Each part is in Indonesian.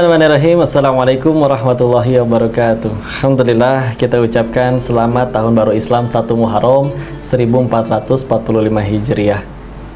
Bismillahirrahmanirrahim. Assalamualaikum warahmatullahi wabarakatuh. Alhamdulillah, kita ucapkan selamat tahun baru Islam 1 Muharram 1445 Hijriah.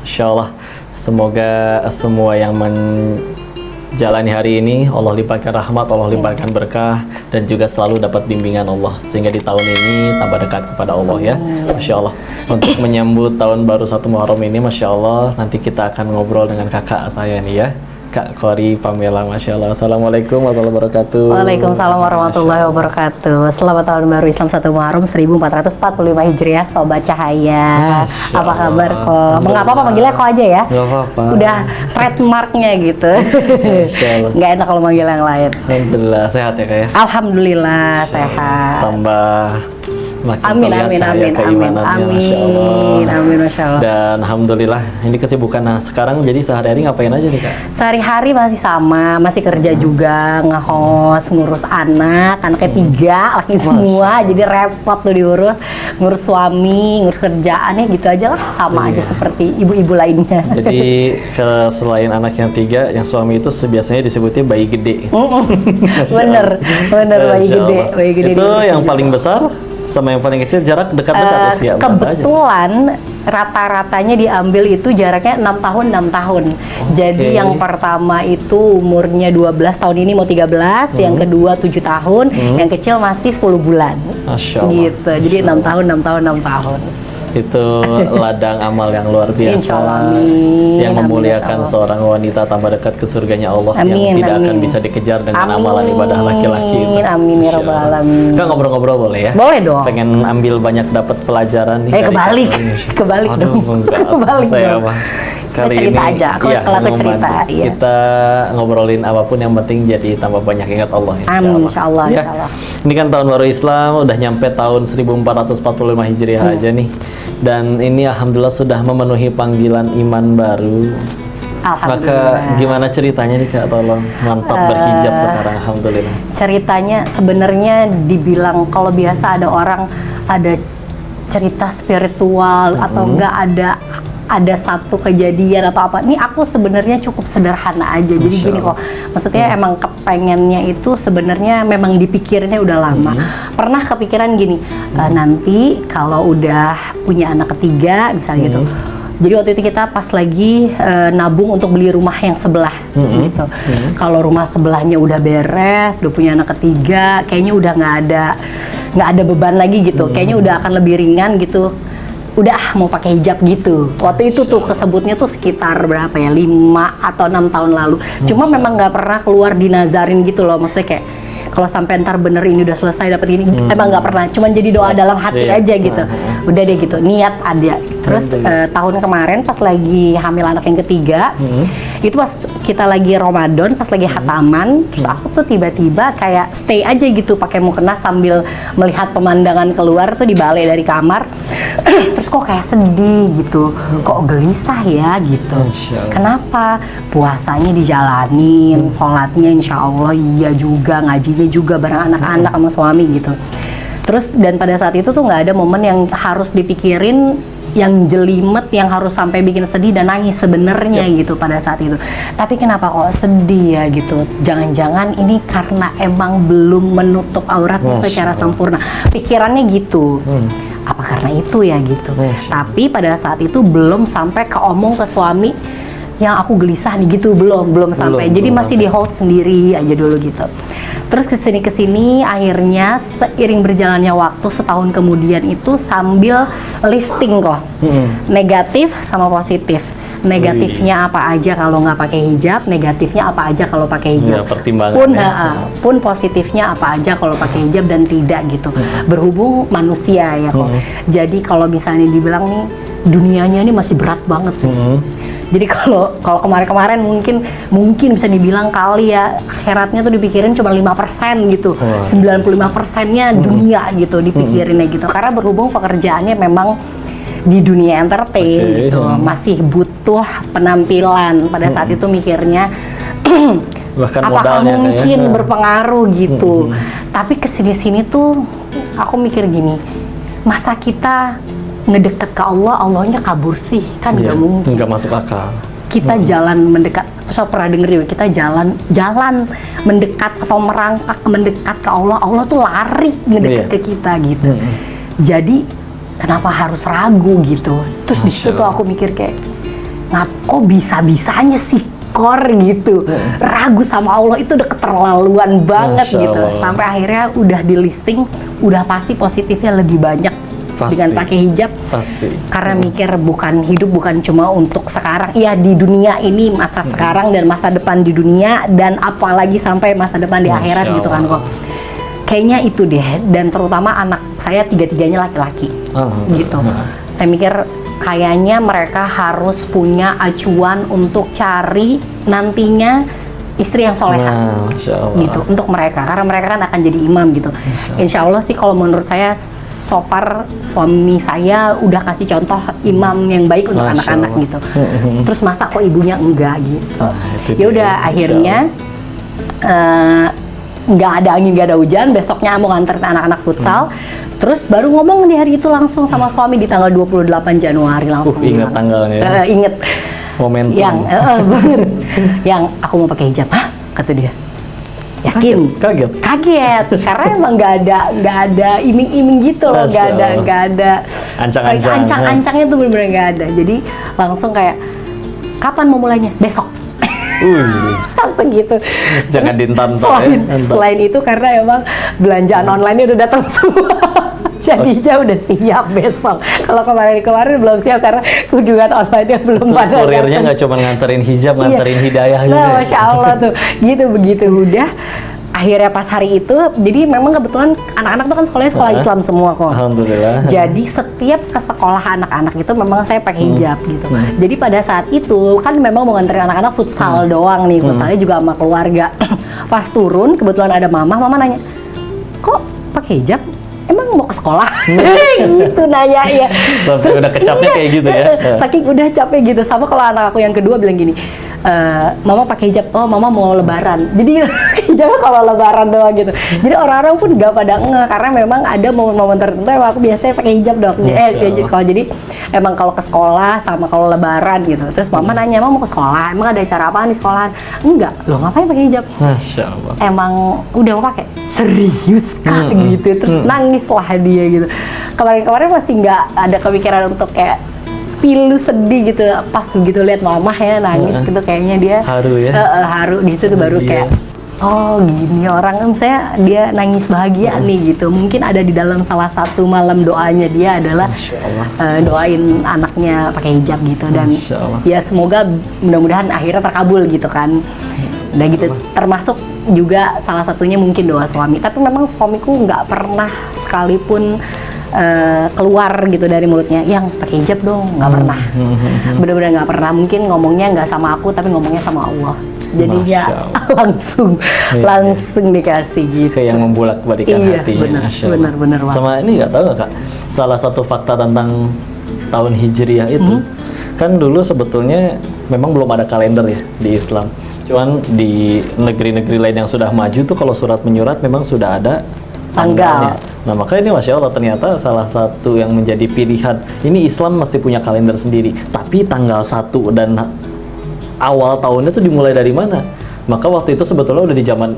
Insyaallah semoga semua yang menjalani hari ini Allah limpahkan rahmat, Allah limpahkan berkah, dan juga selalu dapat bimbingan Allah sehingga di tahun ini tambah dekat kepada Allah ya. Masya Allah. Untuk menyambut tahun baru 1 Muharram ini, Masya Allah, nanti kita akan ngobrol dengan kakak saya nih ya, Kak Kori Pamela. Masya Allah. Assalamualaikum warahmatullahi wabarakatuh. Waalaikumsalam warahmatullahi wabarakatuh. Selamat tahun baru Islam 1 Muharram 1445 Hijriah, Sobat Cahaya. Apa kabar kok? Mengapa panggilnya kok aja ya? Gak apa-apa. Udah trademarknya gitu. Nggak enak kalau manggil yang lain. Alhamdulillah sehat ya Kak ya. Alhamdulillah sehat. Tambah makin Amin, terlihat amin, cahaya amin, amin, keimanannya, Masya Allah. amin, amin, Masya Allah. Dan Alhamdulillah ini kesibukan. Nah sekarang jadi sehari-hari ngapain aja nih Kak? Sehari-hari masih sama, masih kerja juga, nge-host, ngurus anaknya 3, laki semua, jadi repot tuh diurus, ngurus suami, ngurus kerjaannya gitu aja lah, sama aja seperti ibu-ibu lainnya. Jadi selain anak yang 3, yang suami itu biasanya disebutnya bayi gede. bener, bayi Masya gede, Allah. bayi gede. Itu diurus yang juga. paling besar sama yang paling kecil jarak dekat-dekat usia berapa aja? Kebetulan rata-ratanya diambil itu jaraknya 6 tahun 6 tahun. Jadi yang pertama itu umurnya 12 tahun, ini mau 13, yang kedua 7 tahun, yang kecil masih 10 bulan. Masya Allah. Gitu. Jadi 6 tahun 6 tahun 6 tahun. Itu ladang amal yang luar biasa. Insya Allah, amin. Yang memuliakan Amin, insya Allah. seorang wanita tambah dekat ke surganya Allah, Amin, yang tidak akan amin. bisa dikejar dengan Amin, amalan ibadah laki-laki itu. amin, ya Masya Rabbal Allah. alamin. Kak ngobrol-ngobrol boleh ya? Boleh dong. Pengen ambil banyak dapat pelajaran nih. dari kebalik. Kak Kori. Kebalik Aduh, dong. enggak. Kebalik Saya dong. mah kali cerita ini aja, kalau aku membantu. cerita, iya. Kita ngobrolin apapun yang penting jadi tambah banyak ingat Allah. Amin, insya Allah, Ya. insya Allah. Ini kan tahun baru Islam, udah nyampe tahun 1445 Hijriah aja nih. Dan ini alhamdulillah sudah memenuhi panggilan iman baru. Maka Alhamdulillah. gimana ceritanya nih Kak, tolong mantap berhijab sekarang, alhamdulillah. Ceritanya sebenarnya dibilang kalau biasa ada orang ada cerita spiritual atau enggak ada satu kejadian atau apa. Nih aku sebenarnya cukup sederhana aja. Jadi Masya gini Allah. kok, maksudnya emang kepengennya itu sebenarnya memang dipikirinnya udah lama. Pernah kepikiran gini, nanti kalau udah punya anak ketiga misalnya gitu. Jadi waktu itu kita pas lagi nabung untuk beli rumah yang sebelah gitu. Kalau rumah sebelahnya udah beres, udah punya anak ketiga, kayaknya udah nggak ada beban lagi gitu. Kayaknya udah akan lebih ringan gitu. Udah mau pakai hijab gitu. Waktu itu tuh kesebutnya tuh sekitar berapa ya, 5 atau 6 tahun lalu. Cuma memang nggak pernah keluar dinazarin gitu loh. Maksudnya kayak kalau sampai ntar bener ini udah selesai dapat ini, emang nggak pernah. Cuman jadi doa dalam hati aja gitu. Udah deh gitu, niat ada. Terus tahun kemarin pas lagi hamil anak yang ketiga, itu pas kita lagi Ramadan, pas lagi hataman, terus aku tuh tiba-tiba kayak stay aja gitu pakai mukena sambil melihat pemandangan keluar tuh di balai dari kamar. Terus kok kayak sedih gitu, kok gelisah ya gitu. Kenapa? Puasanya dijalanin, sholatnya insya Allah iya juga, ngajinya juga bareng anak-anak sama suami gitu. Terus dan pada saat itu tuh nggak ada momen yang harus dipikirin, yang jelimet, yang harus sampai bikin sedih dan nangis sebenarnya gitu pada saat itu. Tapi kenapa kok sedih ya gitu? Jangan-jangan ini karena emang belum menutup auratnya secara sempurna. Pikirannya gitu. Apa karena itu ya gitu. Tapi pada saat itu belum sampai keomong ke suami yang aku gelisah nih gitu, belum sampai. Jadi masih di hold sendiri aja dulu gitu. Terus kesini akhirnya seiring berjalannya waktu setahun kemudian itu sambil listing kok, negatif sama positif. Negatifnya apa aja kalau nggak pakai hijab, negatifnya apa aja kalau pakai hijab. Ya, pertimbangannya. Pun positifnya apa aja kalau pakai hijab dan tidak gitu. Berhubung manusia ya kok. Jadi kalau misalnya dibilang nih dunianya ini masih berat banget. Jadi kalau kemarin-kemarin mungkin bisa dibilang kali ya akhiratnya tuh dipikirin cuma 5% gitu. 95%-nya dunia gitu dipikirinnya gitu. Karena berhubung pekerjaannya memang di dunia entertain gitu, masih butuh penampilan. Pada saat itu mikirnya bahkan apakah modalnya mungkin berpengaruh gitu. Tapi kesini-sini tuh aku mikir gini, masa kita ngedeket ke Allah, Allahnya kabur sih? Kan nggak mungkin. Nggak masuk akal. kita jalan mendekat. Saya pernah denger juga, kita jalan mendekat atau merangkak mendekat ke Allah. Allah tuh lari mendekat ke kita gitu. Jadi kenapa harus ragu gitu? Terus di situ tuh aku mikir kayak, kok bisa-bisanya sih Kor gitu, ragu sama Allah itu udah keterlaluan banget gitu. Sampai akhirnya udah di listing, udah pasti positifnya lebih banyak dengan pakai hijab. Karena mikir hidup bukan cuma untuk sekarang, ya di dunia ini, masa sekarang dan masa depan di dunia, dan apalagi sampai masa depan di akhirat gitu kan kok. Kayaknya itu deh, dan terutama anak saya tiga-tiganya laki-laki gitu. Saya mikir kayaknya mereka harus punya acuan untuk cari nantinya istri yang soleha gitu untuk mereka, karena mereka kan akan jadi imam gitu. Insya Allah sih kalau menurut saya so far suami saya udah kasih contoh imam yang baik untuk anak-anak gitu. Terus masa kok ibunya enggak gitu. Ya udah akhirnya nggak ada angin, nggak ada hujan, besoknya mau nganterin anak-anak futsal. Terus baru ngomong di hari itu langsung sama suami di tanggal 28 Januari langsung. Ingat tanggalnya. Inget. Momentum. Yang banget. Yang aku mau pakai hijab, hah? Kata dia. Yakin? Kaget. Karena emang nggak ada iming-iming gitu loh, nggak ada ancang-ancangnya tuh bener-bener nggak ada. Jadi langsung kayak, kapan mau mulainya? Besok. Langsung gitu. Jangan ditantang ya. Selain itu karena emang belanjaan online-nya udah datang semua. Jadinya udah siap besok. Kalau kemarin belum siap karena kunjungan online-nya belum pada. Kurirnya nggak cuma nganterin hijab, nganterin hidayah juga. Nah, Masya Allah tuh. Gitu begitu udah. Akhirnya pas hari itu, jadi memang kebetulan anak-anak tuh kan sekolah Islam semua kok. Alhamdulillah. Jadi setiap ke sekolah anak-anak itu memang saya pakai hijab gitu. Jadi pada saat itu kan memang mau nganterin anak-anak futsal doang nih, futsalnya juga sama keluarga. Pas turun kebetulan ada mama nanya, kok pakai hijab? Emang mau ke sekolah? Gitu nanya ya. Sampai udah kecapnya kayak gitu ya. Saking udah capek gitu. Sama kalau anak aku yang kedua bilang gini, mama pakai hijab, oh mama mau lebaran. Jadi hijabnya kalau lebaran doang gitu. Jadi orang-orang pun gak pada nge, karena memang ada momen-momen tertentu emang aku biasanya pakai hijab dong. Jadi emang kalau ke sekolah sama kalau lebaran gitu. Terus mama nanya, emang mau ke sekolah? Emang ada acara apaan di sekolahan? Enggak, loh ngapain pakai hijab? Masya Allah. Emang udah mau pakai? Serius kak gitu. Terus nangis lah dia gitu. Kemarin-kemarin masih nggak ada kepikiran untuk kayak pilu, sedih gitu. Pas begitu lihat mamah ya nangis gitu, kayaknya dia haru ya. Haru di situ tuh baru kayak, oh gini orang kan, saya dia nangis bahagia nih gitu. Mungkin ada di dalam salah satu malam doanya dia adalah doain anaknya pakai hijab gitu. Dan ya semoga mudah-mudahan akhirnya terkabul gitu kan. Udah gitu, termasuk juga salah satunya mungkin doa suami. Tapi memang suamiku nggak pernah sekalipun keluar gitu dari mulutnya, yang pakai hijab dong, nggak pernah. Bener-bener nggak pernah. Mungkin ngomongnya nggak sama aku, tapi ngomongnya sama Allah. Jadinya langsung dikasih gitu. Kayak yang membolak-balikan hatinya. Bener-bener. Sama ini nggak tahu nggak kak, salah satu fakta tentang tahun Hijriah itu, kan dulu sebetulnya memang belum ada kalender ya di Islam. Cuman di negeri-negeri lain yang sudah maju tuh kalau surat menyurat memang sudah ada tanggalnya. Nah makanya ini Masya Allah ternyata salah satu yang menjadi pilihan. Ini Islam mesti punya kalender sendiri. Tapi tanggal 1 dan awal tahunnya tuh dimulai dari mana? Maka waktu itu sebetulnya udah di zaman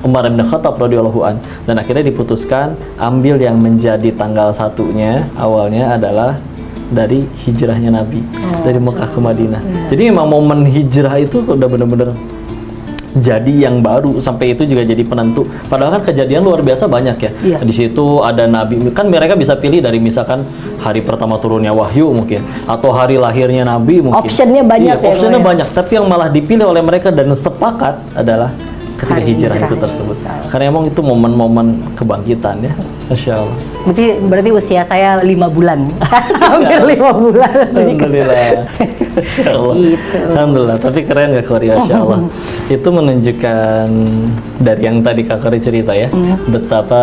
Umar bin Khattab radhiyallahu an, dan akhirnya diputuskan ambil yang menjadi tanggal 1-nya awalnya adalah dari hijrahnya Nabi dari Mekah ke Madinah. Jadi memang momen hijrah itu udah bener-bener jadi yang baru, sampai itu juga jadi penentu. Padahal kan kejadian luar biasa banyak ya. Di situ ada Nabi, kan mereka bisa pilih dari misalkan hari pertama turunnya wahyu mungkin, atau hari lahirnya Nabi mungkin. Optionnya banyak ya. Optionnya banyak, tapi yang malah dipilih oleh mereka dan sepakat adalah ketika hijrah itu tersebut. Karena emang itu momen-momen kebangkitan ya. Masya Allah. Berarti usia saya 5 bulan. Hampir 5 bulan. Alhamdulillah. Masya Allah. Gitu. Alhamdulillah. Tapi keren gak Kori? Masya Allah. Itu menunjukkan dari yang tadi Kak Kori cerita ya, betapa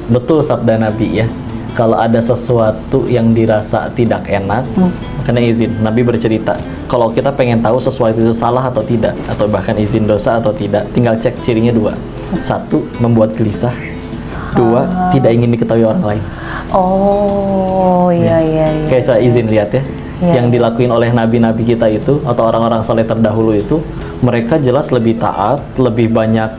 betul sabda Nabi ya. Kalau ada sesuatu yang dirasa tidak enak, makanya izin. Nabi bercerita, kalau kita pengen tahu sesuatu itu salah atau tidak, atau bahkan izin dosa atau tidak, tinggal cek cirinya 2. 1, membuat gelisah. 2, tidak ingin diketahui orang lain. Oh iya. Kayak cara izin lihat ya. yang dilakuin oleh nabi-nabi kita itu atau orang-orang soleh terdahulu itu, mereka jelas lebih taat, lebih banyak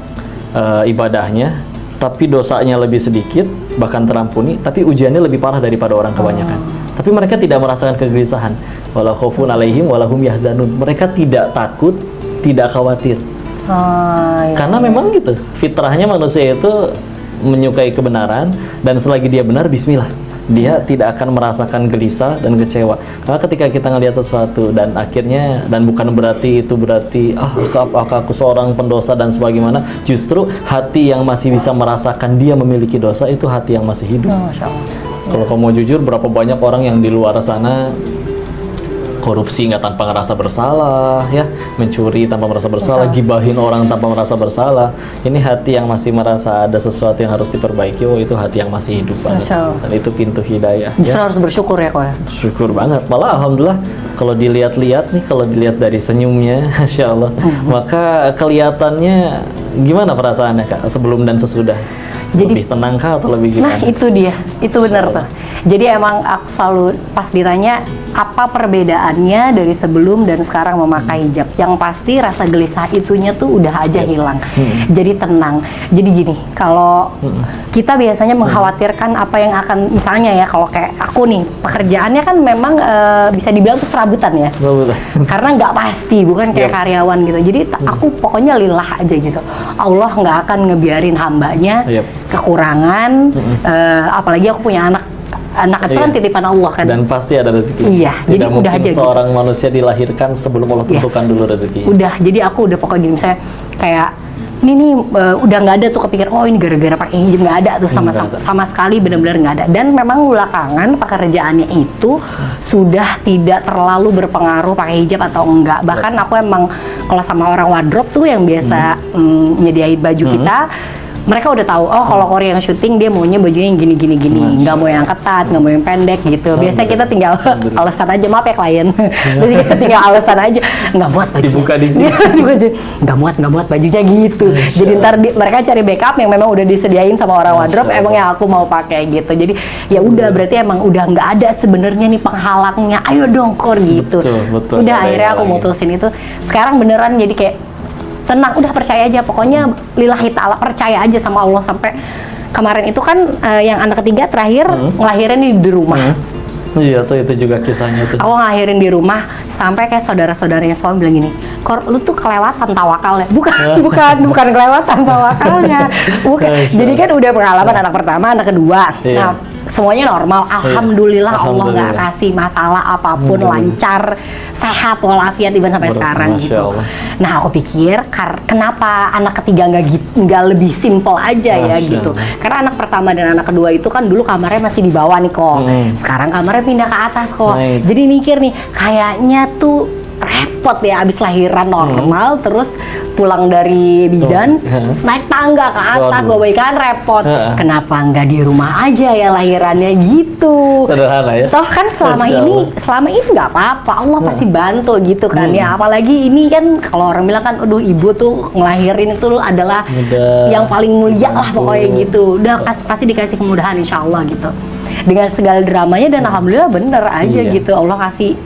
ibadahnya, tapi dosanya lebih sedikit, bahkan terampuni, tapi ujiannya lebih parah daripada orang kebanyakan. Tapi mereka tidak merasakan kegelisahan. Wala khaufun alaihim wala hum yahzanun. Mereka tidak takut, tidak khawatir. Iya. Karena memang gitu, fitrahnya manusia itu menyukai kebenaran, dan selagi dia benar, bismillah. Dia tidak akan merasakan gelisah dan kecewa. Karena ketika kita ngelihat sesuatu dan akhirnya, dan bukan berarti itu berarti apakah aku seorang pendosa dan sebagaimana, justru hati yang masih bisa merasakan dia memiliki dosa itu hati yang masih hidup. Masya Allah. Kalau kamu mau jujur, berapa banyak orang yang di luar sana korupsi nggak tanpa ngerasa bersalah, ya, mencuri tanpa merasa bersalah, gibahin orang tanpa merasa bersalah. Ini hati yang masih merasa ada sesuatu yang harus diperbaiki. Oh, itu hati yang masih hidup banget. Dan itu pintu hidayah. Justru Ya. harus bersyukur ya kok ya. Syukur banget. Malah alhamdulillah kalau dilihat-lihat nih, kalau dilihat dari senyumnya, Masya Allah, maka kelihatannya gimana perasaannya Kak sebelum dan sesudah? Lebih tenang kah atau lebih Nah gimana? itu dia, itu benar tuh. Jadi emang aku selalu pas ditanya apa perbedaannya dari sebelum dan sekarang memakai hijab, yang pasti rasa gelisah itunya tuh udah aja hilang. Jadi tenang. Jadi gini, kalau kita biasanya mengkhawatirkan apa yang akan, misalnya ya kalau kayak aku nih, pekerjaannya kan memang bisa dibilang tuh serabutan ya. Karena nggak pasti, bukan kayak karyawan gitu. Jadi aku pokoknya lillah aja gitu. Allah nggak akan ngebiarin hambanya kekurangan, apalagi aku punya anak itu kan titipan Allah kan. Dan pasti ada rezeki. Iya, Tidak jadi mungkin udah aja seorang manusia dilahirkan sebelum Allah tentukan dulu rezeki. Udah, jadi aku udah pokoknya gini, misalnya kayak ini nih udah nggak ada tuh kepikir, oh ini gara-gara pakai hijab, nggak ada tuh sama sekali, benar-benar nggak ada. Dan memang belakangan pekerjaannya itu sudah tidak terlalu berpengaruh pakai hijab atau enggak. Bahkan aku emang kalau sama orang wardrobe tuh yang biasa nyediain baju kita, mereka udah tahu, oh kalau Korea yang syuting dia maunya bajunya yang gini, nggak mau yang ketat, nggak mau yang pendek gitu. Biasanya kita tinggal alasan aja, maaf ya klien. Biasanya kita tinggal alasan aja, nggak muat bajunya. Dibuka di sini. nggak muat bajunya gitu. Jadi ntar mereka cari backup yang memang udah disediain sama orang wardrobe, emang yang aku mau pakai gitu. Jadi ya udah, berarti emang udah nggak ada sebenarnya nih penghalangnya. Ayo dong Kor gitu. Betul, udah akhirnya aku mutusin itu. Sekarang beneran jadi kayak tenang, udah percaya aja, pokoknya lillahi ta'ala, percaya aja sama Allah. Sampai kemarin itu kan yang anak ketiga terakhir ngelahirin di rumah. Iya tuh, itu juga kisahnya tuh. Aku ngelahirin di rumah, sampai kayak saudara-saudaranya suami bilang gini, Kor, lu tuh kelewatan tawakal ya? Bukan kelewatan tawakalnya. Bukan. Jadi kan udah pengalaman anak pertama, anak kedua. Nah, semuanya normal. Alhamdulillah, Allah nggak kasih masalah apapun, lancar, sehat walafiat even sampai sekarang gitu. Allah. Nah, aku pikir kenapa anak ketiga nggak lebih simple aja ya gitu. Karena anak pertama dan anak kedua itu kan dulu kamarnya masih di bawah nih kok. Sekarang kamarnya pindah ke atas kok. Jadi mikir nih, kayaknya tuh repot ya abis lahiran normal, terus pulang dari bidan, naik tangga ke atas, bawa ikan repot. Kenapa nggak di rumah aja ya lahirannya gitu? Sederhana ya. Toh kan selama ini nggak apa-apa, Allah pasti bantu gitu kan ya. Apalagi ini kan kalau orang bilang kan, aduh ibu tuh ngelahirin itu adalah yang paling mulia lah pokoknya gitu. Udah pasti dikasih kemudahan insya Allah gitu. Dengan segala dramanya, dan alhamdulillah bener aja gitu, Allah kasih.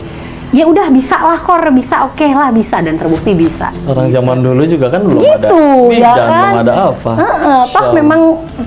Ya udah bisa lah Kor, bisa, oke lah bisa, dan terbukti bisa. Orang zaman dulu juga kan belum gitu, ada bidan, ya kan? belum ada apa. Toh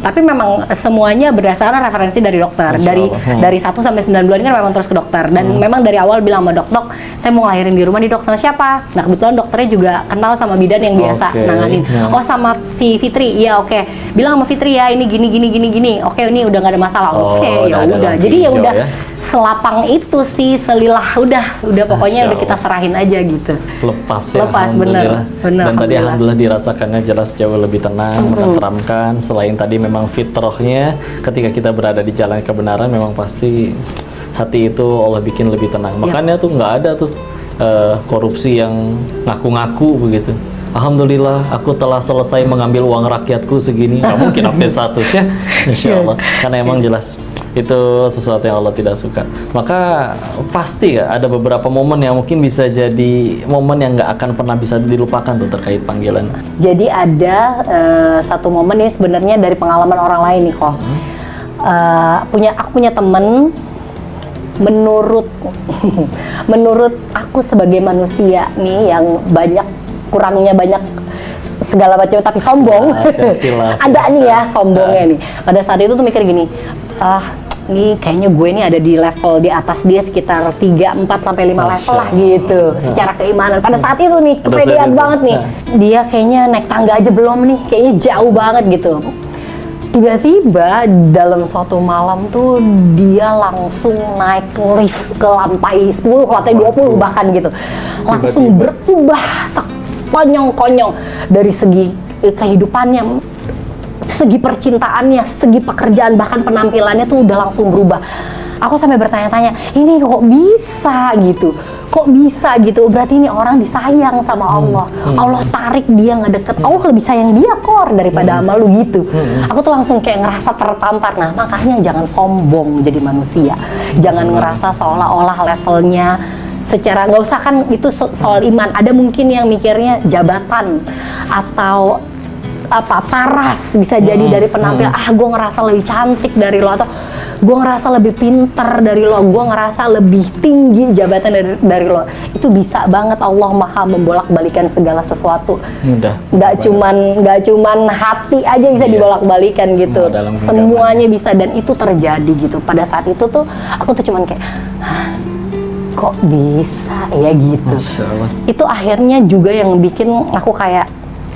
tapi memang semuanya berdasarkan referensi dari dokter. Dari 1 sampai 9 bulan kan memang terus ke dokter. Dan memang dari awal bilang sama dok, saya mau ngelahirin di rumah, di dok sama siapa? Nah kebetulan dokternya juga kenal sama bidan yang biasa nanganin. Oh sama si Fitri, ya oke. Bilang sama Fitri ya ini gini. Oke, ini udah nggak ada masalah. Oke, ya udah. Jadi ya udah. Selapang itu sih, selilah udah pokoknya udah kita serahin aja gitu. Lepas bener. Dan tadi alhamdulillah dirasakannya jelas jauh lebih tenang, menenteramkan. Selain tadi memang fitrahnya ketika kita berada di jalan kebenaran, memang pasti hati itu Allah bikin lebih tenang. Makanya tuh nggak ada tuh korupsi yang ngaku-ngaku begitu. Alhamdulillah, aku telah selesai mengambil uang rakyatku segini. Nggak mungkin update statusnya, insya Allah. Karena emang jelas itu sesuatu yang Allah tidak suka. Maka pasti ada beberapa momen yang mungkin bisa jadi momen yang nggak akan pernah bisa dilupakan tuh terkait panggilan. Jadi ada satu momen nih sebenarnya dari pengalaman orang lain nih kok. Aku punya temen, menurut aku sebagai manusia nih yang kurangnya banyak segala macam tapi sombong. Ada nih ya sombongnya nih. Pada saat itu tuh mikir gini, ini kayaknya gue nih ada di level di atas dia sekitar 3, 4 sampai 5 level lah gitu. Secara keimanan. Pada saat itu nih kepedean banget nih. Dia kayaknya naik tangga aja belum nih, kayaknya jauh banget gitu. Tiba-tiba dalam suatu malam tuh dia langsung naik lift ke lantai 10, lantai 20 bahkan gitu. Langsung berubah sekonyong-konyong dari segi kehidupannya, segi percintaannya, segi pekerjaan, bahkan penampilannya tuh udah langsung berubah. Aku sampai bertanya-tanya, ini kok bisa gitu? Kok bisa gitu? Berarti ini orang disayang sama Allah. Allah tarik dia ngedeket. Allah lebih sayang dia kok daripada sama lu gitu. Aku tuh langsung kayak ngerasa tertampar. Nah, makanya jangan sombong jadi manusia. Jangan ngerasa seolah-olah levelnya secara, nggak usah kan itu soal iman. Ada mungkin yang mikirnya jabatan atau paras, bisa jadi dari penampilan. Gue ngerasa lebih cantik dari lo, atau gue ngerasa lebih pinter dari lo, gue ngerasa lebih tinggi jabatan dari lo. Itu bisa banget. Allah Maha membolak-balikan segala sesuatu. Nggak cuman hati aja bisa dibolak-balikan gitu. Semuanya bisa, dan itu terjadi gitu. Pada saat itu tuh aku tuh cuman kayak, kok bisa ya gitu. Itu akhirnya juga yang bikin aku kayak,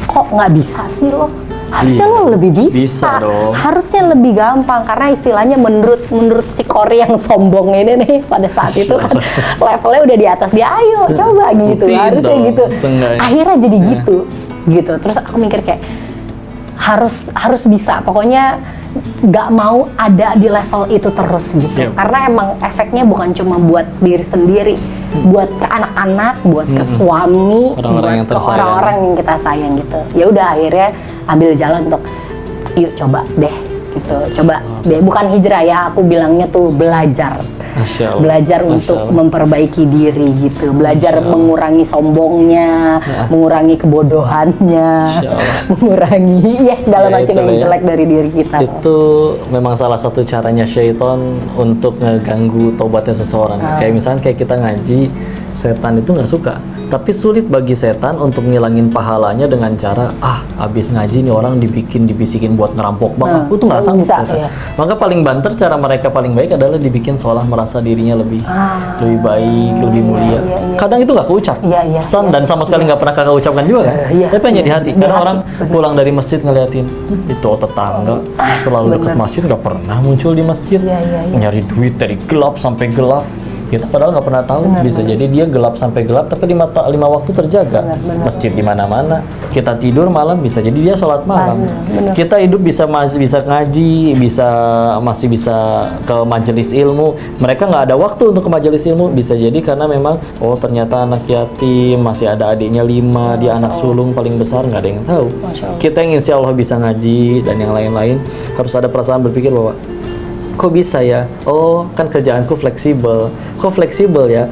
kok nggak bisa sih lo? Harusnya lo lebih bisa dong. Harusnya lebih gampang, karena istilahnya menurut si Kori yang sombong ini nih pada saat itu kan levelnya udah di atas dia, ayo coba gitu. Harusnya gitu. Akhirnya jadi gitu. Terus aku mikir kayak harus bisa. Pokoknya nggak mau ada di level itu terus gitu. Karena emang efeknya bukan cuma buat diri sendiri, buat ke anak-anak, buat ke suami, buat ke orang-orang yang kita sayang gitu. Ya udah akhirnya ambil jalan untuk yuk coba deh gitu. Coba deh, bukan hijrah ya, aku bilangnya tuh belajar. Belajar untuk memperbaiki diri gitu, belajar mengurangi sombongnya, mengurangi kebodohannya, mengurangi segala macam yang jelek dari diri kita. Itu memang salah satu caranya syaitan untuk ngeganggu tobatnya seseorang. Kayak misalnya kayak kita ngaji, setan itu nggak suka, tapi sulit bagi setan untuk ngilangin pahalanya dengan cara abis ngaji nih orang dibisikin buat ngerampok banget. Itu nggak sanggup. Maka paling banter, cara mereka paling baik adalah dibikin seolah merasa dirinya lebih baik, lebih mulia. Kadang itu nggak keucap, dan sama sekali nggak pernah kakak ucapkan juga kan. Tapi hanya di hati. Kadang orang pulang dari masjid ngeliatin itu tetangga selalu dekat masjid, nggak pernah muncul di masjid, nyari duit dari gelap sampai gelap. Kita padahal nggak pernah tahu, bisa jadi dia gelap sampai gelap tapi lima waktu terjaga. Masjid di mana-mana. Kita tidur malam, bisa jadi dia sholat malam. Kita hidup bisa ngaji, masih bisa ke majelis ilmu. Mereka nggak ada waktu untuk ke majelis ilmu, bisa jadi karena memang ternyata anak yatim, masih ada adiknya 5, dia anak sulung paling besar, nggak ada yang tahu. Kita yang insya Allah bisa ngaji dan yang lain-lain, harus ada perasaan berpikir bahwa kok bisa ya? Kan kerjaanku fleksibel. Kok fleksibel ya?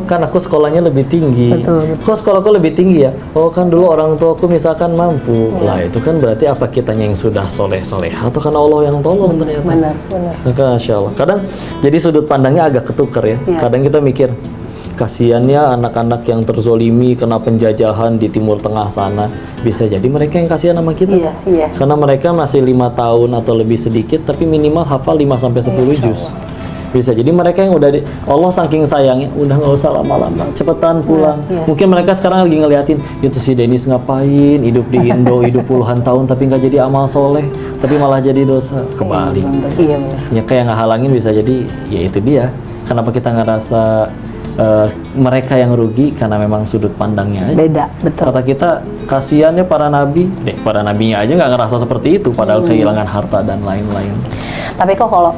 Kan aku sekolahnya lebih tinggi. Kok sekolahku lebih tinggi ya? Kan dulu orang tuaku misalkan mampu. Lah itu kan berarti apa kitanya yang sudah soleh-soleh atau karena Allah yang tolong ternyata. Benar. Maka Insya Allah. Kadang jadi sudut pandangnya agak ketukar ya. Kadang kita mikir, kasiannya anak-anak yang terzolimi kena penjajahan di Timur Tengah sana. Bisa jadi mereka yang kasihan sama kita. Karena mereka masih 5 tahun atau lebih sedikit, tapi minimal hafal 5-10 juz. Bisa jadi mereka yang udah Allah saking sayangnya, udah nggak usah lama-lama, cepetan pulang. Mungkin mereka sekarang lagi ngeliatin, itu si Dennis ngapain, hidup di Indo, hidup puluhan tahun tapi nggak jadi amal soleh, tapi malah jadi dosa. Kebalik. Ya kayak ngehalangin, bisa jadi, ya itu dia. Kenapa kita ngerasa mereka yang rugi? Karena memang sudut pandangnya aja. Beda, betul. Kata kita, kasiannya para nabi, para nabinya aja nggak ngerasa seperti itu, padahal kehilangan harta dan lain-lain. Tapi kok kalau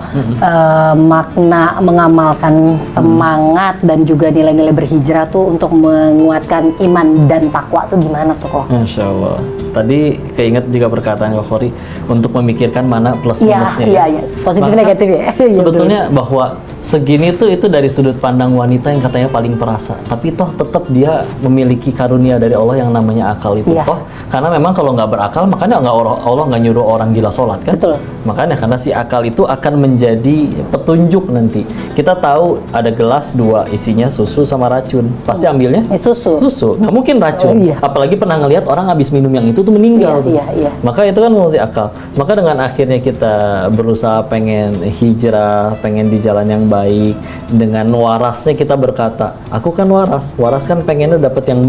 makna mengamalkan semangat dan juga nilai-nilai berhijrah tuh untuk menguatkan iman dan takwa tuh gimana tuh kok? Insya Allah. Tadi keinget juga perkataan Kak Khori untuk memikirkan mana plus minusnya. Iya. Positif negatif ya. Sebetulnya bahwa segini tuh itu dari sudut pandang wanita yang katanya paling perasa, tapi toh tetap dia memiliki karunia dari Allah yang namanya akal itu. Iya. Toh karena memang kalau nggak berakal, makanya Allah nggak nyuruh orang gila sholat kan. Betul. Makanya karena si akal itu akan menjadi petunjuk nanti. Kita tahu ada gelas 2 isinya susu sama racun, pasti ambilnya susu, nggak mungkin racun. Iya. Apalagi pernah ngelihat orang habis minum yang itu tuh meninggal tuh. Iya. Maka itu kan fungsi akal. Maka dengan akhirnya kita berusaha pengen hijrah, pengen di jalan yang baik, dengan warasnya kita berkata, aku kan waras kan pengennya dapat yang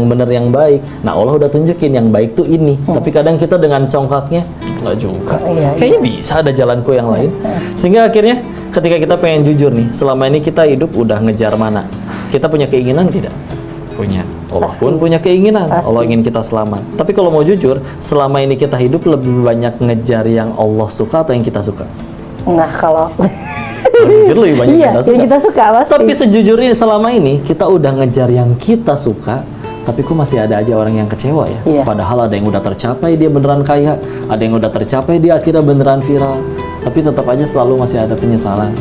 benar yang baik. Nah Allah udah tunjukin yang baik tuh ini. Tapi kadang kita dengan congkaknya nggak juga. Kayaknya bisa ada jalanku yang lain. Sehingga akhirnya ketika kita pengen jujur nih, selama ini kita hidup udah ngejar mana? Kita punya keinginan tidak? Punya. Allah pun punya keinginan. Allah ingin kita selamat. Tapi kalau mau jujur, selama ini kita hidup lebih banyak ngejar yang Allah suka atau yang kita suka? Nah, kalau jujur lebih banyak yang kita suka pasti. Tapi sejujurnya selama ini kita udah ngejar yang kita suka, tapi kok masih ada aja orang yang kecewa ya. Iya. Padahal ada yang udah tercapai dia beneran kaya, ada yang udah tercapai dia akhirnya beneran viral, tapi tetap aja selalu masih ada penyesalan.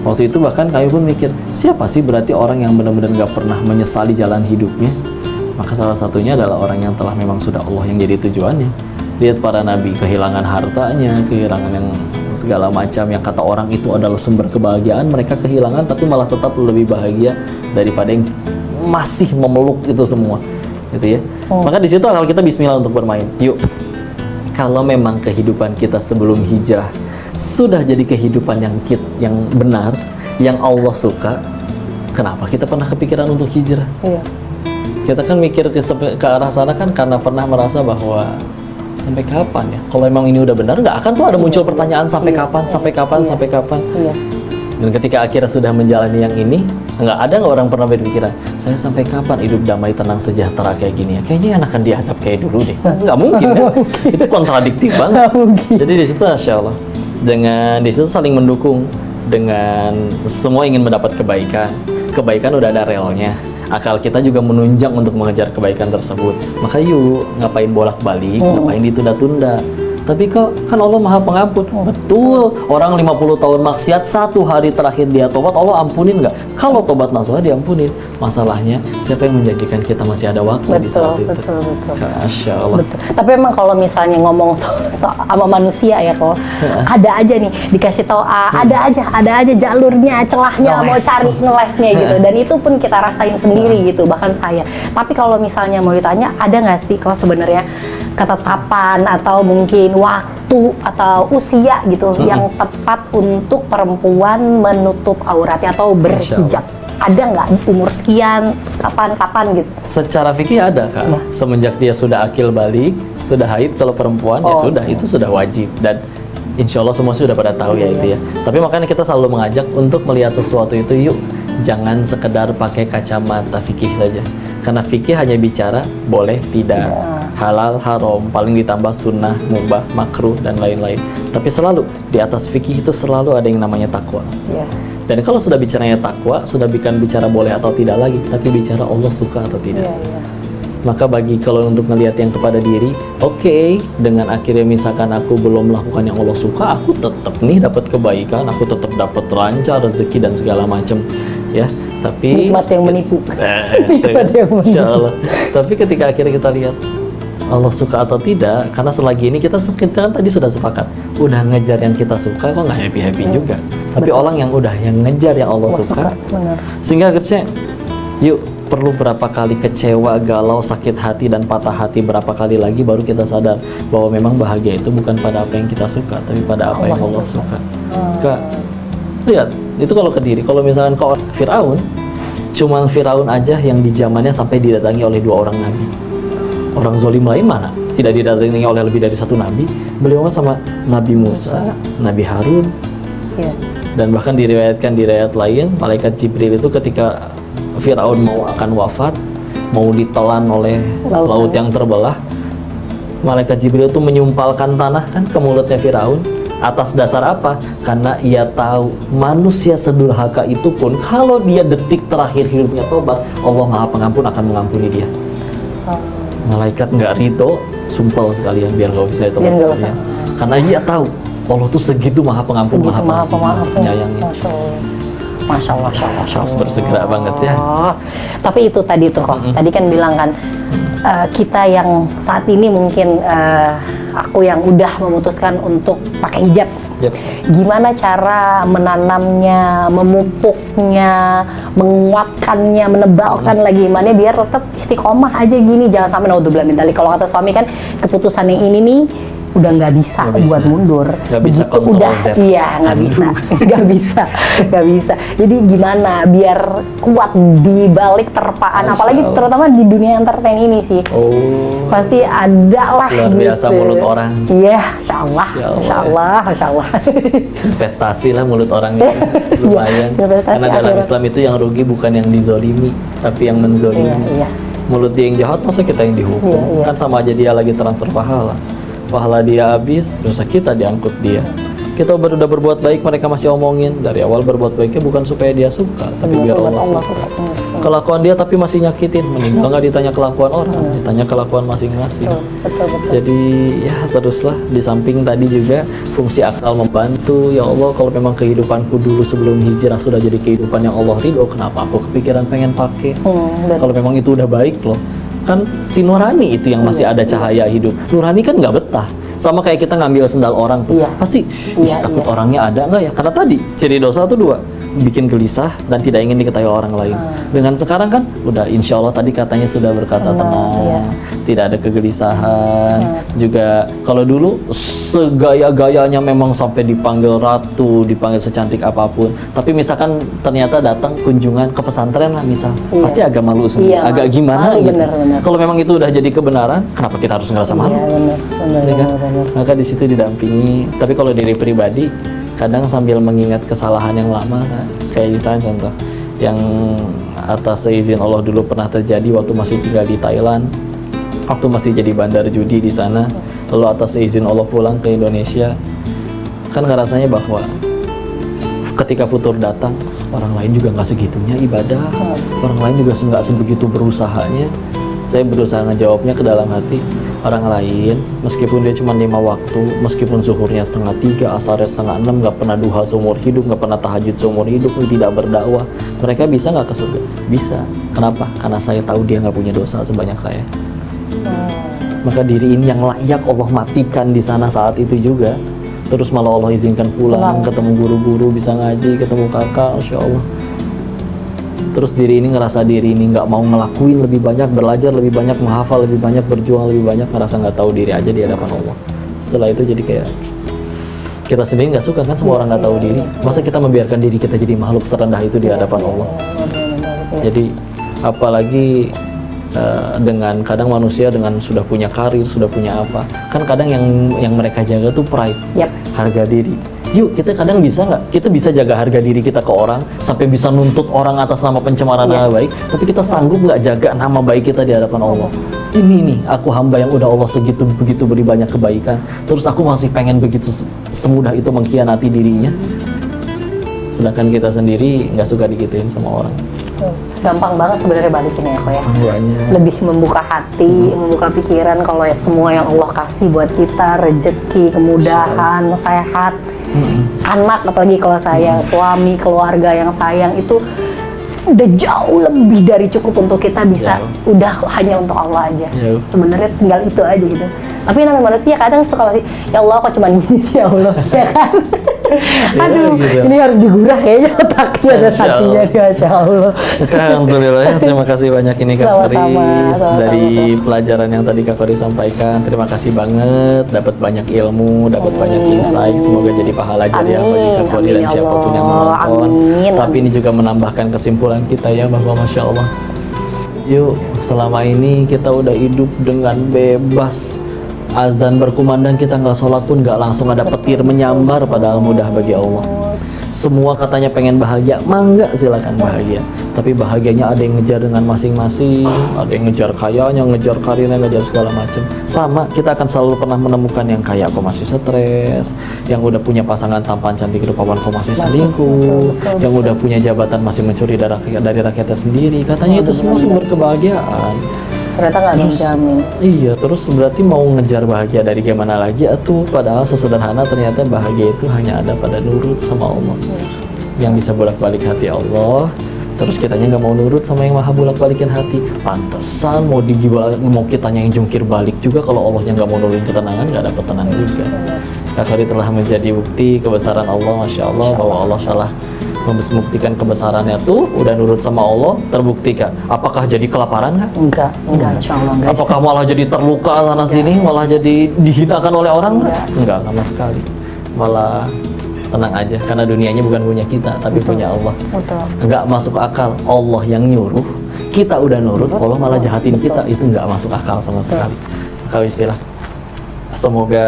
Waktu itu bahkan kami pun mikir, siapa sih berarti orang yang benar-benar gak pernah menyesali jalan hidupnya? Maka salah satunya adalah orang yang telah memang sudah Allah yang jadi tujuannya. Lihat para nabi, kehilangan hartanya, kehilangan yang segala macam yang kata orang itu adalah sumber kebahagiaan, mereka kehilangan tapi malah tetap lebih bahagia daripada yang masih memeluk itu semua, gitu ya. Maka di situ akal kita bismillah untuk bermain. Yuk, kalau memang kehidupan kita sebelum hijrah sudah jadi kehidupan yang benar, yang Allah suka, kenapa kita pernah kepikiran untuk hijrah? Iya. Kita kan mikir ke arah sana kan karena pernah merasa bahwa sampai kapan ya? Kalau emang ini udah benar, nggak akan tuh ada muncul pertanyaan sampai kapan. Iya. Dan ketika akhirnya sudah menjalani yang ini, nggak ada orang pernah berpikiran, saya sampai kapan hidup damai, tenang, sejahtera kayak gini ya? Kayaknya enakan diazab kayak dulu deh. Nggak mungkin kan? Itu kontradiktif banget. Jadi di situ Masya Allah, dengan di situ saling mendukung, dengan semua ingin mendapat kebaikan udah ada relnya. Akal kita juga menunjang untuk mengejar kebaikan tersebut. Maka yuk, ngapain bolak-balik, ngapain ditunda-tunda. Tapi kok kan Allah Maha Pengampun. Betul, orang 50 tahun maksiat, 1 hari terakhir dia tobat, Allah ampunin nggak? Kalau tobat nasuha diampunin. Masalahnya, siapa yang menjanjikan kita masih ada waktu di saat itu? Betul. Masya Allah. Betul. Tapi emang kalau misalnya ngomong sama manusia ya, kok ada aja nih dikasih tahu ada aja jalurnya, celahnya, mau cari ngelesnya gitu. Dan itu pun kita rasain sendiri gitu, bahkan saya. Tapi kalau misalnya mau ditanya, ada nggak sih kok sebenarnya ketetapan atau mungkin waktu atau usia gitu yang tepat untuk perempuan menutup auratnya atau berhijab? Ada nggak umur sekian, kapan gitu? Secara fikih ada Kak. Ya. Semenjak dia sudah akil balik, sudah haid kalau perempuan ya sudah, itu sudah wajib. Dan insya Allah semua sudah pada tahu ya itu ya. Tapi makanya kita selalu mengajak untuk melihat sesuatu itu, yuk jangan sekedar pakai kacamata fikih saja. Karena fikih hanya bicara boleh, tidak, halal, haram, paling ditambah sunnah, mubah, makruh, dan lain-lain. Tapi selalu di atas fikih itu selalu ada yang namanya takwa. Ya. Dan kalau sudah bicaranya takwa, sudah bukan bicara boleh atau tidak lagi, tapi bicara Allah suka atau tidak. Iya. Maka bagi kalau untuk melihat yang kepada diri, oke, dengan akhirnya misalkan aku belum melakukan yang Allah suka, aku tetap nih dapat kebaikan, aku tetap dapat lancar, rezeki dan segala macam, ya. Tapi nikmat yang menipu. Nikmat yang menipu. Insya Allah. Tapi ketika akhirnya kita lihat Allah suka atau tidak, karena selagi ini kita kan tadi sudah sepakat, udah ngejar yang kita suka, kok nggak happy juga. Tapi orang yang udah yang ngejar yang Allah suka, benar. Sehingga akhirnya, yuk perlu berapa kali kecewa, galau, sakit hati dan patah hati berapa kali lagi baru kita sadar bahwa memang bahagia itu bukan pada apa yang kita suka, tapi pada apa yang Allah suka. Kak, lihat itu kalau ke diri, kalau misalkan kau Firaun, cuman Firaun aja yang di zamannya sampai didatangi oleh 2 orang nabi. Orang zolim lain mana? Tidak didatangi oleh lebih dari 1 nabi. Beliau sama Nabi Musa, Nabi Harun. Ya. Dan bahkan diriwayatkan di riwayat lain, malaikat Jibril itu ketika Firaun mau akan wafat, mau ditelan oleh laut yang terbelah, malaikat Jibril itu menyumpalkan tanah kan ke mulutnya Firaun. Atas dasar apa? Karena ia tahu manusia sedurhaka itu pun kalau dia detik terakhir hidupnya tobat, Allah Maha Pengampun akan mengampuni dia. Malaikat nggak rito, sumpel sekalian biar nggak bisa ditolak sekalian. Karena ia tahu Allah tuh segitu Maha Pengampun, Maha Pengasih, Maha Penyayangnya. Masya Allah, Masya Allah, Masya Harus Allah. bersegera banget ya. Tapi itu tadi tuh kok, tadi kan bilang kan, kita yang saat ini mungkin aku yang udah memutuskan untuk pakai hijab. Yep. Gimana cara menanamnya, memupuknya, menguatkannya, menebalkan lagi imannya biar tetap istiqomah aja gini, jangan sampai naudzubillah min dzalik. Kalau kata suami kan keputusan yang ini nih udah nggak bisa buat mundur, nggak bisa begitu udah Z. iya nggak bisa nggak bisa. Jadi gimana biar kuat di balik terpaan, apalagi terutama di dunia entertain ini sih. Pasti ada lah luar biasa gitu. mulut orang. Iya, Masya Allah, Ya Allah. Masya Allah, Masya Allah. Investasi lah mulut orang itu lumayan. investasi Karena dalam akhirat. Islam itu yang rugi bukan yang dizolimi, tapi yang menzolimi. Iya. Mulut dia yang jahat, masa kita yang dihukum? Iya. Kan sama aja dia lagi transfer pahala. Pahala dia habis, dosa kita diangkut dia. Kita udah berbuat baik, mereka masih omongin. Dari awal berbuat baiknya bukan supaya dia suka, tapi biar Allah suka. Kelakuan dia tapi masih nyakitin, meninggal nggak ditanya kelakuan orang, ditanya kelakuan masing-masing. Betul. Jadi ya teruslah, di samping tadi juga fungsi akal membantu. Ya Allah, kalau memang kehidupanku dulu sebelum hijrah sudah jadi kehidupan yang Allah ridho, kenapa aku kepikiran pengen pakai? Kalau memang itu udah baik loh. Kan si nurani itu yang masih ada cahaya hidup. Nurani kan nggak betah. Sama kayak kita ngambil sendal orang tuh, pasti takut orangnya ada nggak ya? Karena tadi ciri dosa tuh dua, bikin gelisah dan tidak ingin diketahui orang lain. Dengan sekarang kan udah insya Allah tadi katanya sudah berkata tenang, tidak ada kegelisahan. Juga kalau dulu segaya-gayanya memang sampai dipanggil ratu, dipanggil secantik apapun. Tapi misalkan ternyata datang kunjungan ke pesantren lah misal, pasti agak malu sendiri, agak gimana gitu. Kalau memang itu udah jadi kebenaran, kenapa kita harus ngerasa malu? Ya kan? Maka di situ didampingi. Tapi kalau diri pribadi, kadang sambil mengingat kesalahan yang lama, kan? Kayak misalnya contoh yang atas seizin Allah dulu pernah terjadi waktu masih tinggal di Thailand, waktu masih jadi bandar judi di sana, lalu atas seizin Allah pulang ke Indonesia, kan ngerasanya bahwa ketika futur datang, orang lain juga nggak segitunya ibadah, orang lain juga nggak sebegitu berusahanya. Saya berusaha ngejawabnya ke dalam hati, orang lain meskipun dia cuma 5 waktu, meskipun zuhurnya 2:30, asarnya 5:30, nggak pernah duha seumur hidup, nggak pernah tahajud seumur hidup, tidak berdakwah, mereka bisa nggak ke surga? Bisa. Kenapa? Karena saya tahu dia nggak punya dosa sebanyak saya. Maka diri ini yang layak Allah matikan di sana saat itu juga. Terus malah Allah izinkan pulang, ketemu guru-guru, bisa ngaji, ketemu kakak, Masya Allah. Terus diri ini ngerasa diri ini nggak mau ngelakuin lebih banyak, belajar lebih banyak, menghafal lebih banyak, berjuang lebih banyak, ngerasa nggak tahu diri aja di hadapan Allah. Setelah itu jadi kayak kita sendiri nggak suka kan sama orang nggak tahu diri. Masa kita membiarkan diri kita jadi makhluk serendah itu di hadapan Allah? Jadi apalagi dengan kadang manusia dengan sudah punya karir, sudah punya apa, kan kadang yang mereka jaga tuh pride, harga diri. Yuk kita kadang bisa nggak? Kita bisa jaga harga diri kita ke orang sampai bisa nuntut orang atas nama pencemaran nama baik, tapi kita sanggup nggak jaga nama baik kita di hadapan Allah? Ini nih aku hamba yang udah Allah begitu beri banyak kebaikan, terus aku masih pengen begitu semudah itu mengkhianati dirinya. Sedangkan kita sendiri nggak suka digituin sama orang. Gampang banget sebenarnya balikin ya kok ya. Banyak. Lebih membuka hati, membuka pikiran kalau ya semua yang Allah kasih buat kita, rezeki, kemudahan, sehat, anak apalagi kalau sayang, suami, keluarga yang sayang itu udah jauh lebih dari cukup untuk kita bisa udah hanya untuk Allah aja. Sebenarnya tinggal itu aja gitu. Tapi namanya manusia kadang suka masih ya Allah kok cuma gini sih ya Allah, ya kan? Aduh, gitu. Ini harus digurah kayaknya otaknya dan hatinya, Masya Allah. Alhamdulillah ya, terima kasih banyak ini Kak Koris dari pelajaran yang tadi Kak Koris sampaikan. Terima kasih banget, dapat banyak ilmu, dapat banyak insight. Semoga jadi pahala jariah bagi Kak Koris dan siapapun yang menonton. Tapi ini juga menambahkan kesimpulan kita ya bahwa Masya Allah, yuk selama ini kita udah hidup dengan bebas. Azan berkumandang kita nggak sholat pun nggak langsung ada petir menyambar, padahal mudah bagi Allah. Semua katanya pengen bahagia, mangga silakan bahagia. Tapi bahagianya ada yang ngejar dengan masing-masing, ada yang ngejar kayanya, ngejar karirnya, ngejar segala macam. Sama, kita akan selalu pernah menemukan yang kaya kok masih stres, yang udah punya pasangan tampan cantik rupawan kok masih selingkuh, yang udah punya jabatan masih mencuri dari rakyatnya sendiri. Katanya itu semua sumber kebahagiaan. Ternyata nggak menjamin. Iya, terus berarti mau ngejar bahagia dari gimana lagi atuh? Padahal sesederhana ternyata bahagia itu hanya ada pada nurut sama Allah. yang bisa bolak-balik hati Allah. Terus kitanya nggak mau nurut sama yang maha bolak-balikin hati. Pantesan mau kitanya yang jungkir balik juga, kalau Allahnya nggak mau nurunin ketenangan, nggak dapat tenang juga. Kak Khari telah menjadi bukti kebesaran Allah, Masya Allah, bahwa Allah telah membuktikan kebesarannya tuh, udah nurut sama Allah, terbukti Kak. Apakah jadi kelaparan Kak? Enggak, insya Allah enggak. Apakah malah jadi terluka sana sini, malah jadi dihinakan oleh orang? Enggak sama sekali. Malah tenang aja, karena dunianya bukan punya kita, tapi punya Allah. Betul. Enggak masuk akal Allah yang nyuruh, kita udah nurut, Allah malah jahatin kita. Itu enggak masuk akal sama sekali. Maka istilah, semoga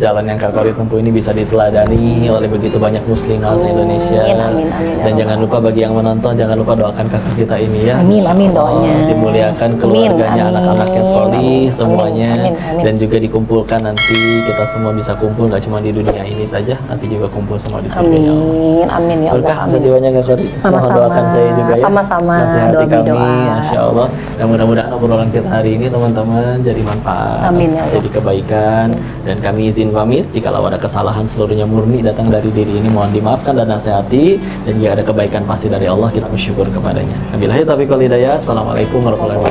jalan yang Kak Khari tempuh ini bisa diteladani oleh begitu banyak muslim se-Indonesia. Amin, amin, Dan jangan lupa bagi yang menonton, jangan lupa doakan kakak kita ini ya. Amin, amin doanya. Dimuliakan keluarganya, Amin, anak-anaknya solih amin, semuanya. amin, amin. Dan juga dikumpulkan nanti, kita semua bisa kumpul nggak cuma di dunia ini saja, tapi juga kumpul semua di surga. Amin, amin ya Allah. Berkah kasih banyak Kak Khari. Sama-sama. Mohon doakan saya juga ya. Sama-sama. Nasihati Doa kami, doa. Masya Allah. Dan mudah-mudahan obrolan kita hari ini teman-teman jadi manfaat, Amin ya Allah. jadi kebaikan. Dan kami izin pamit, jikalau ada kesalahan seluruhnya murni datang dari diri ini, mohon dimaafkan dan nasihati. Dan jika ada kebaikan pasti dari Allah, kita bersyukur kepadanya. Wabillahi taufiq wal hidayah. Assalamualaikum warahmatullahi wabarakatuh.